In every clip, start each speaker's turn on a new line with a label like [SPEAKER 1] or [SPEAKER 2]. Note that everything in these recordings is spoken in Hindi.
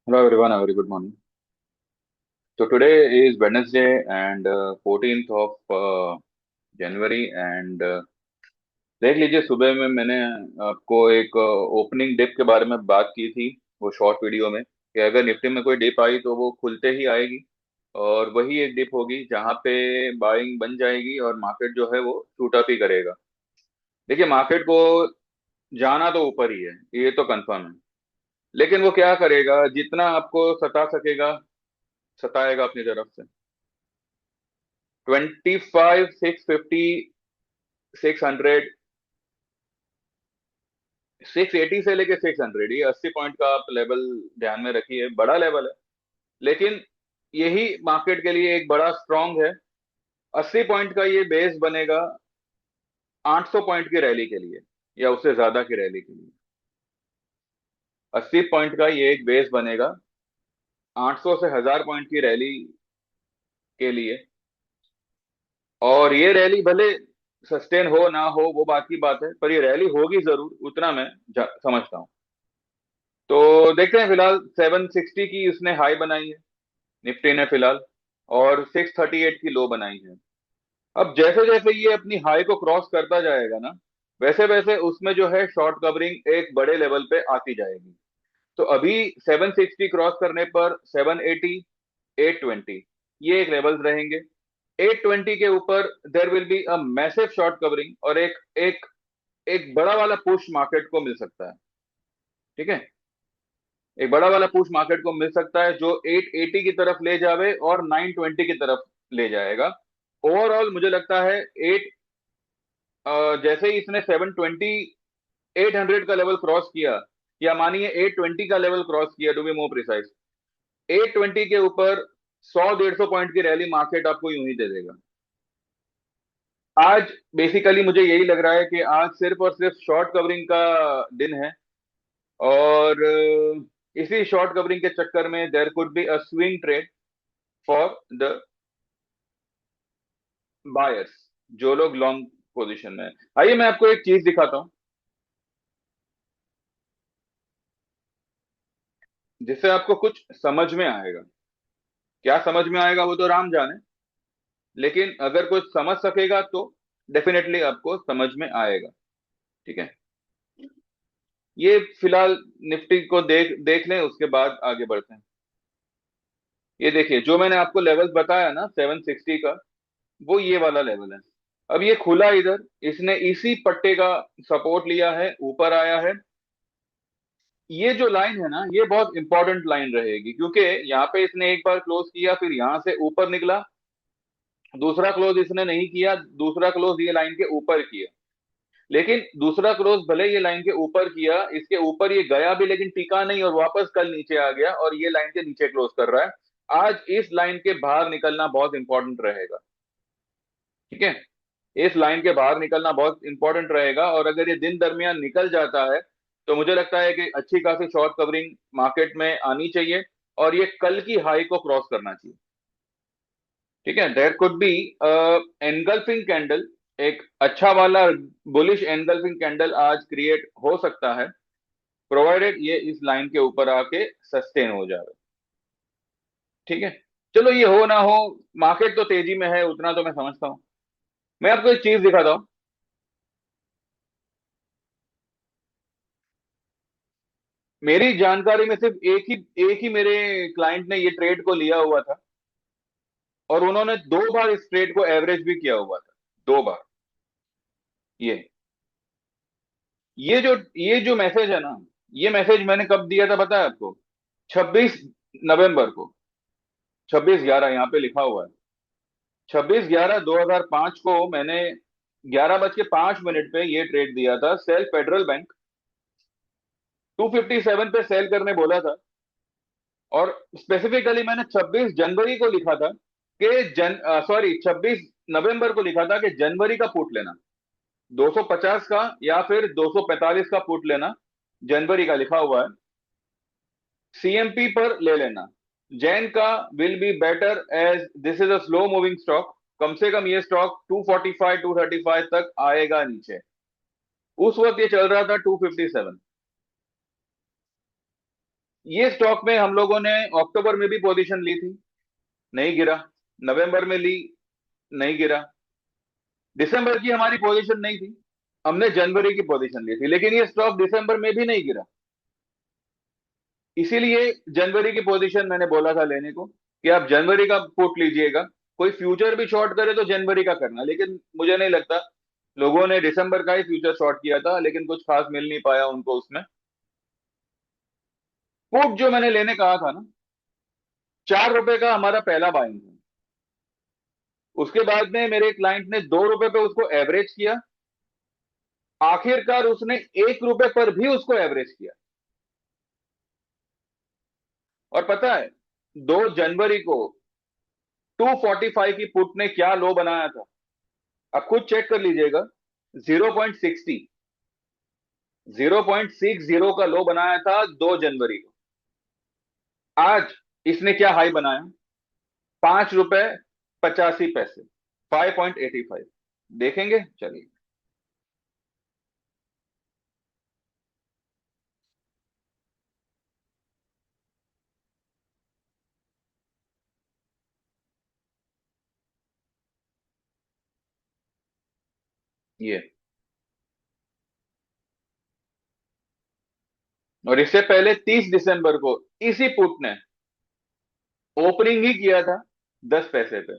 [SPEAKER 1] Hello everyone, a very good morning. So today is Wednesday and 14th of January and देख लीजिए सुबह में मैंने आपको एक ओपनिंग डिप के बारे में बात की थी वो शॉर्ट वीडियो में कि अगर निफ्टी में कोई डिप आई तो वो खुलते ही आएगी और वही एक डिप होगी जहां पे बाइंग बन जाएगी और मार्केट जो है वो शूट अप ही करेगा। देखिए मार्केट को जाना तो ऊपर ही है, ये तो कंफर्म है। लेकिन वो क्या करेगा, जितना आपको सता सकेगा सताएगा अपनी तरफ से। 25 650 600 680 से लेके 600, ये 80 पॉइंट का आप लेवल ध्यान में रखिए, बड़ा लेवल है। लेकिन यही मार्केट के लिए एक बड़ा स्ट्रांग है। 80 पॉइंट का ये बेस बनेगा 800 पॉइंट की रैली के लिए या उससे ज्यादा की रैली के लिए। 80 पॉइंट का ये एक बेस बनेगा 800 से 1000 पॉइंट की रैली के लिए। और ये रैली भले सस्टेन हो ना हो वो बात की बात है, पर ये रैली होगी जरूर, उतना मैं समझता हूँ। तो देखते हैं, फिलहाल 760 की उसने हाई बनाई है निफ्टी ने फिलहाल, और 638 की लो बनाई है। अब जैसे जैसे ये अपनी हाई को क्रॉस करता जाएगा ना, वैसे वैसे उसमें जो है शॉर्ट कवरिंग एक बड़े लेवल पे आती जाएगी। तो अभी 760 क्रॉस करने पर 780 820 ये एक लेवल्स रहेंगे। 820 के ऊपर there will be a massive short covering और एक एक एक बड़ा वाला पुश मार्केट को मिल सकता है। ठीक है, एक बड़ा वाला पुश मार्केट को मिल सकता है जो 880 की तरफ ले जावे और 920 की तरफ ले जाएगा। ओवरऑल मुझे लगता है जैसे ही इसने 720 800 का लेवल क्रॉस किया, या मानिए 820 का लेवल क्रॉस किया, टू बी मोर प्रिसाइज, 820 के ऊपर 100 150 पॉइंट की रैली मार्केट आपको यूं ही दे देगा। आज बेसिकली मुझे यही लग रहा है कि आज सिर्फ और सिर्फ शॉर्ट कवरिंग का दिन है। और इसी शॉर्ट कवरिंग के चक्कर में there could be a swing trade for the buyers, जो लोग लॉन्ग पोजीशन में हैं। आइए मैं आपको एक चीज दिखाता हूं जिससे आपको कुछ समझ में आएगा। क्या समझ में आएगा वो तो राम जाने, लेकिन अगर कुछ समझ सकेगा तो डेफिनेटली आपको समझ में आएगा। ठीक है, ये फिलहाल निफ्टी को देख देख लें, उसके बाद आगे बढ़ते हैं। ये देखिए जो मैंने आपको लेवल बताया ना 760 का, वो ये वाला लेवल है। अब ये खुला इधर, इसने इसी पट्टे का सपोर्ट लिया है, ऊपर आया है। ये जो लाइन है ना, ये बहुत इंपॉर्टेंट लाइन रहेगी, क्योंकि यहाँ पे इसने एक बार क्लोज किया, फिर यहां से ऊपर निकला, दूसरा क्लोज इसने नहीं किया, दूसरा क्लोज ये लाइन के ऊपर किया। लेकिन दूसरा क्लोज भले ये लाइन के ऊपर किया, इसके ऊपर ये गया भी, लेकिन टिका नहीं और वापस कल नीचे आ गया और ये लाइन के नीचे क्लोज कर रहा है। आज इस लाइन के बाहर निकलना बहुत इंपॉर्टेंट रहेगा। ठीक है, इस लाइन के बाहर निकलना बहुत इंपॉर्टेंट रहेगा, और अगर ये दिन दरमियान निकल जाता है तो मुझे लगता है कि अच्छी खासी शॉर्ट कवरिंग मार्केट में आनी चाहिए और ये कल की हाई को क्रॉस करना चाहिए। ठीक है, there could be engulfing candle, एक अच्छा वाला बुलिश एनगल्फिंग कैंडल आज क्रिएट हो सकता है, प्रोवाइडेड ये इस लाइन के ऊपर आके सस्टेन हो जाए। ठीक है, चलो ये हो ना हो, मार्केट तो तेजी में है, उतना तो मैं समझता हूं। मैं आपको एक चीज दिखाता हूं। मेरी जानकारी में सिर्फ एक ही मेरे क्लाइंट ने ये ट्रेड को लिया हुआ था, और उन्होंने 2 बार इस ट्रेड को एवरेज भी किया हुआ था। 2 बार। ये ये जो मैसेज है ना, ये मैसेज मैंने कब दिया था पता है आपको? 26 नवंबर को। 26/11 यहाँ पे लिखा हुआ है। 26/11/2005 को मैंने 11:05 पे ये ट्रेड दिया था, सेल फेडरल बैंक, 257 पे सेल करने बोला था। और स्पेसिफिकली मैंने 26 जनवरी को लिखा था कि 26 नवंबर को लिखा था कि जनवरी का पुट लेना, 250 का या फिर 245 का पुट लेना, जनवरी का लिखा हुआ है। सीएमपी पर ले लेना, जैन का will be better as this is a slow moving stock. कम से कम ये स्टॉक 245 235 तक आएगा नीचे। उस वक्त ये चल रहा था 257। ये स्टॉक में हम लोगों ने अक्टूबर में भी पोजीशन ली थी, नहीं गिरा। नवंबर में ली, नहीं गिरा। दिसंबर की हमारी पोजीशन नहीं थी, हमने जनवरी की पोजीशन ली थी, लेकिन ये स्टॉक दिसंबर में भी नहीं गिरा। इसीलिए जनवरी की पोजीशन मैंने बोला था लेने को, कि आप जनवरी का पुट लीजिएगा। कोई फ्यूचर भी शॉर्ट करे तो जनवरी का करना, लेकिन मुझे नहीं लगता। लोगों ने दिसंबर का ही फ्यूचर शॉर्ट किया था, लेकिन कुछ खास मिल नहीं पाया उनको उसमें। पुट जो मैंने लेने कहा था ना, 4 रुपए का हमारा पहला बाइंग था। उसके बाद में मेरे क्लाइंट ने 2 रुपए पे उसको एवरेज किया। आखिरकार उसने 1 रुपए पर भी उसको एवरेज किया। और पता है, 2 जनवरी को 245 की पुट ने क्या लो बनाया था, आप खुद चेक कर लीजिएगा। 0.60, 0.60 का लो बनाया था 2 जनवरी को। आज इसने क्या हाई बनाया? 5 रुपए 85 पैसे, 5.85। देखेंगे, चलिए। ये, और इससे पहले 30 दिसंबर को इसी पुट ने ओपनिंग ही किया था 10 पैसे पे।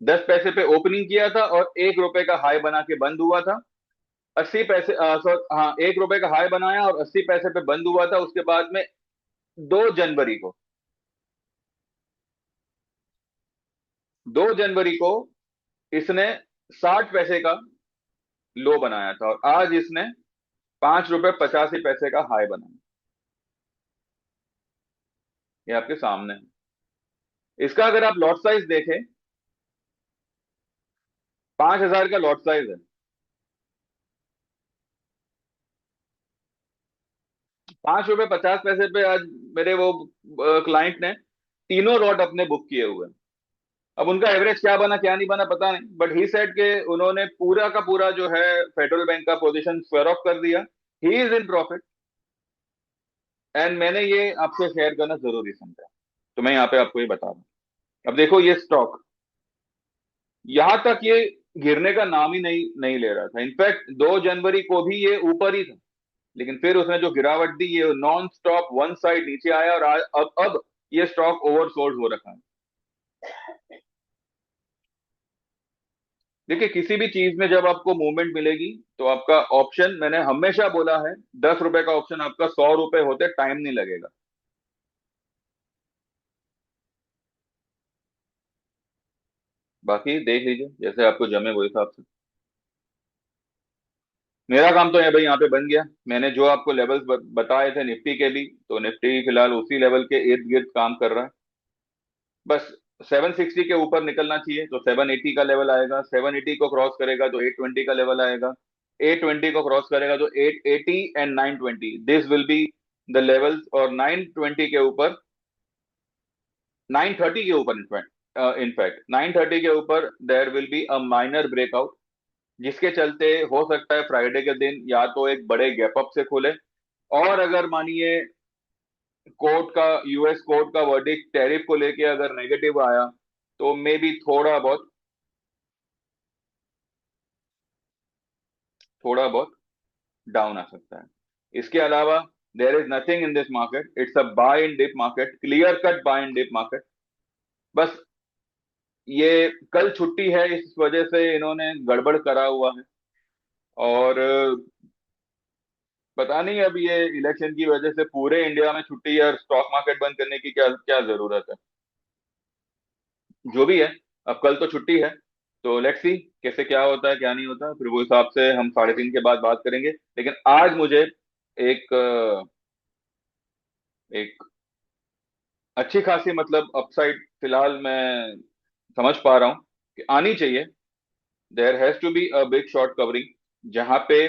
[SPEAKER 1] 10 पैसे पे ओपनिंग किया था और 1 रुपए का हाई बना के बंद हुआ था। 80 पैसे, हाँ, 1 रुपए का हाई बनाया और 80 पैसे पे बंद हुआ था। उसके बाद में 2 जनवरी को इसने 60 पैसे का लो बनाया था, और आज इसने 5 रुपए 85 पैसे का हाई बनाया। ये आपके सामने है। इसका अगर आप लॉट साइज देखें, 5,000 का लॉट साइज है। 5 रुपए 50 पैसे पे आज मेरे वो क्लाइंट ने तीनों लॉट अपने बुक किए हुए हैं। अब उनका एवरेज क्या बना क्या नहीं बना पता नहीं, बट ही सेड के उन्होंने पूरा का पूरा जो है फेडरल बैंक का पोजीशन स्क्वायर ऑफ कर दिया। He is in profit. And मैंने ये आपसे शेयर करना जरूरी समझा, तो मैं यहाँ पे आपको ये बता रहा हूँ। अब देखो, ये स्टॉक यहां तक ये गिरने का नाम ही नहीं नहीं ले रहा था। इनफैक्ट 2 जनवरी को भी ये ऊपर ही था, लेकिन फिर उसने जो गिरावट दी, ये नॉन स्टॉप वन साइड नीचे आया, और अब ये स्टॉक ओवरसोल्ड हो रखा है। देखिए, किसी भी चीज में जब आपको मूवमेंट मिलेगी, तो आपका ऑप्शन, मैंने हमेशा बोला है, 10 रुपए का ऑप्शन आपका 100 रुपए होते टाइम नहीं लगेगा। बाकी देख लीजिए, जैसे आपको जमे वो हिसाब से। मेरा काम तो है भाई, यहाँ पे बन गया। मैंने जो आपको लेवल्स बताए थे निफ्टी के भी, तो निफ्टी फिलहाल उसी लेवल के इर्द गिर्द काम कर रहा है। बस 760 के ऊपर निकलना चाहिए, तो 780 का लेवल आएगा। 780 को क्रॉस करेगा तो 820 का लेवल आएगा। 820 को क्रॉस करेगा तो 880 and 920, this will be the levels. और 920 के ऊपर, 930 के ऊपर, इनफैक्ट 930 के ऊपर there will be a minor breakout, जिसके चलते हो सकता है फ्राइडे के दिन या तो एक बड़े गैप अप से खुले। और अगर मानिए कोर्ट का, यूएस कोर्ट का वर्डिक्ट टैरिफ को लेके अगर नेगेटिव आया, तो मे बी थोड़ा बहुत डाउन आ सकता है। इसके अलावा there is nothing in this market, it's a buy in dip market, clear cut buy in dip market. बस ये कल छुट्टी है, इस वजह से इन्होंने गड़बड़ करा हुआ है। और पता नहीं, अब ये इलेक्शन की वजह से पूरे इंडिया में छुट्टी है और स्टॉक मार्केट बंद करने की क्या क्या जरूरत है। जो भी है, अब कल तो छुट्टी है, तो लेट्स सी कैसे क्या होता है क्या नहीं होता, फिर वो हिसाब से हम 3:30 के बाद बात करेंगे। लेकिन आज मुझे एक एक अच्छी खासी, मतलब अपसाइड फिलहाल मैं समझ पा रहा हूं कि आनी चाहिए। There has to be a big short covering, जहां पे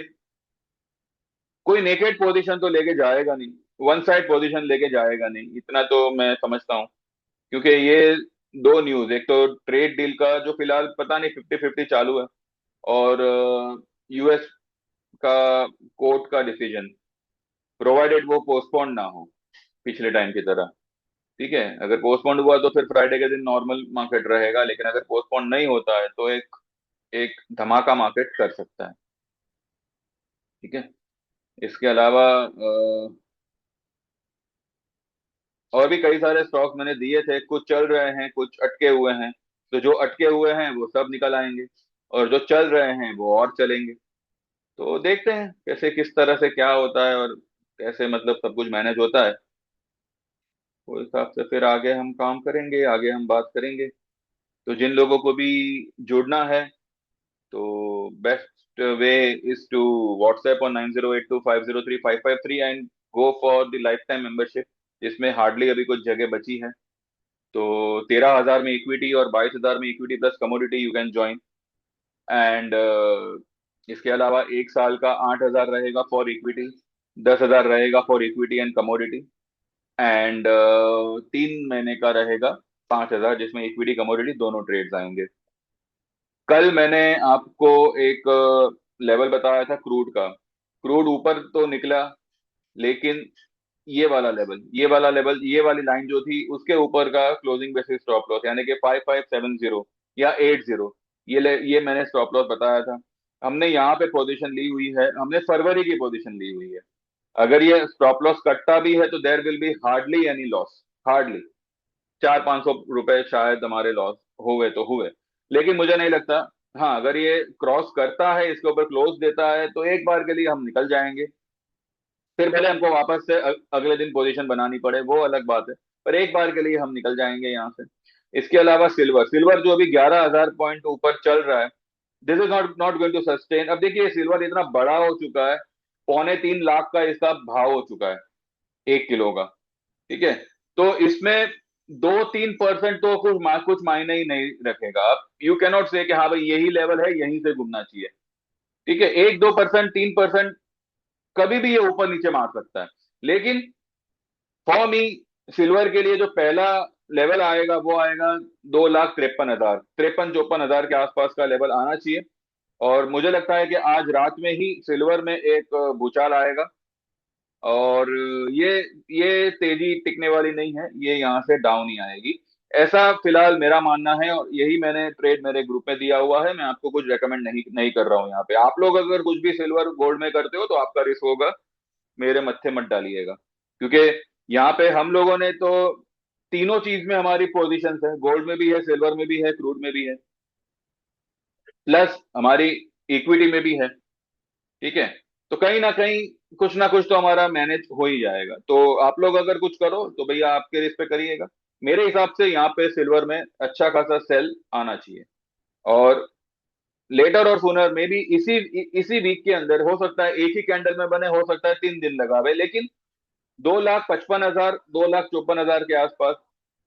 [SPEAKER 1] कोई नेकेड पोजीशन तो लेके जाएगा नहीं, वन साइड पोजीशन लेके जाएगा नहीं, इतना तो मैं समझता हूँ। क्योंकि ये दो न्यूज, एक तो ट्रेड डील का जो फिलहाल पता नहीं 50-50 चालू है, और यूएस का कोर्ट का डिसीजन, प्रोवाइडेड वो पोस्टपोन ना हो पिछले टाइम की तरह। ठीक है, अगर पोस्टपोन हुआ तो फिर फ्राइडे के दिन नॉर्मल मार्केट रहेगा, लेकिन अगर पोस्टपोन नहीं होता है तो एक एक धमाका मार्केट कर सकता है। ठीक है। इसके अलावा और भी कई सारे स्टॉक्स मैंने दिए थे, कुछ चल रहे हैं कुछ अटके हुए हैं। तो जो अटके हुए हैं वो सब निकल आएंगे, और जो चल रहे हैं वो और चलेंगे। तो देखते हैं कैसे किस तरह से क्या होता है, और कैसे मतलब सब कुछ मैनेज होता है। उस हिसाब से फिर आगे हम काम करेंगे, आगे हम बात करेंगे। तो जिन लोगों को भी जुड़ना है, तो best way is to WhatsApp on 9082503553 and go for the lifetime membership, जिसमें हार्डली अभी कुछ जगह बची है। तो 13,000 में इक्विटी और 22,000 में equity plus commodity you can join. And इसके अलावा 1 साल का 8,000 रहेगा फॉर इक्विटी, 10,000 रहेगा for equity and commodity. And 3 महीने का रहेगा 5,000, जिसमें इक्विटी कमोडिटी दोनों ट्रेड्स आएंगे। कल मैंने आपको एक लेवल बताया था क्रूड का। क्रूड ऊपर तो निकला, लेकिन ये वाली लाइन जो थी उसके ऊपर का क्लोजिंग बेसिस स्टॉप लॉस, यानी कि 5570 या 80, ये मैंने स्टॉप लॉस बताया था। हमने यहाँ पे पोजीशन ली हुई है, हमने फरवरी की पोजीशन ली हुई है। अगर ये स्टॉप लॉस कटता भी है तो there will be hardly any loss, hardly 400-500 रुपए शायद हमारे लॉस हुए तो हुए, लेकिन मुझे नहीं लगता। हाँ, अगर ये क्रॉस करता है, इसके ऊपर क्लोज देता है, तो एक बार के लिए हम निकल जाएंगे। फिर भले हमको वापस से अगले दिन पोजीशन बनानी पड़े, वो अलग बात है, पर एक बार के लिए हम निकल जाएंगे यहाँ से। इसके अलावा सिल्वर सिल्वर जो अभी 11,000 पॉइंट ऊपर चल रहा है, this is not not going to sustain. अब देखिए सिल्वर इतना बड़ा हो चुका है, 3.25 लाख का इसका भाव हो चुका है 1 किलो का। ठीक है। तो इसमें 2-3% तो कुछ मायने ही नहीं रखेगा। आप यू कैनॉट से कि हाँ भाई यही लेवल है, यहीं से घूमना चाहिए। ठीक है, 1-2%, 3% कभी भी ये ऊपर नीचे मार सकता है। लेकिन फॉर मी, सिल्वर के लिए जो पहला लेवल आएगा वो आएगा 2,53,000, 53-54 हजार के आसपास का लेवल आना चाहिए। और मुझे लगता है कि आज रात में ही सिल्वर में एक भूचाल आएगा। और ये ये तेजी टिकने वाली नहीं है, ये यहाँ से डाउन ही आएगी। ऐसा फिलहाल मेरा मानना है, और यही मैंने ट्रेड मेरे ग्रुप में दिया हुआ है। मैं आपको कुछ रेकमेंड नहीं नहीं कर रहा हूँ यहाँ पे। आप लोग अगर कुछ भी सिल्वर गोल्ड में करते हो तो आपका रिस्क होगा, मेरे मत्थे मत डालिएगा। क्योंकि यहाँ पे हम लोगों ने तो तीनों चीज में हमारी पोजीशंस है, गोल्ड में भी है, सिल्वर में भी है, क्रूड में भी है, प्लस हमारी इक्विटी में भी है। ठीक है। तो कहीं ना कुछ तो हमारा मैनेज हो ही जाएगा। तो आप लोग अगर कुछ करो तो भैया आपके रिस्क पे करिएगा। मेरे हिसाब से यहाँ पे सिल्वर में अच्छा खासा सेल आना चाहिए। और लेटर और सूनर में भी इसी वीक के अंदर हो सकता है, एक ही कैंडल में बने, हो सकता है 3 दिन लगावे, लेकिन 2,55,000, 2,54,000 के आसपास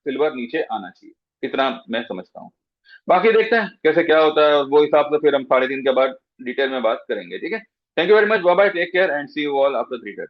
[SPEAKER 1] सिल्वर नीचे आना चाहिए, इतना मैं समझता हूँ। बाकी देखते हैं कैसे क्या होता है, और वो हिसाब से फिर हम 3:30 के बाद डिटेल में बात करेंगे। ठीक है। Thank you very much, bye bye, take care and see you all after 3:30।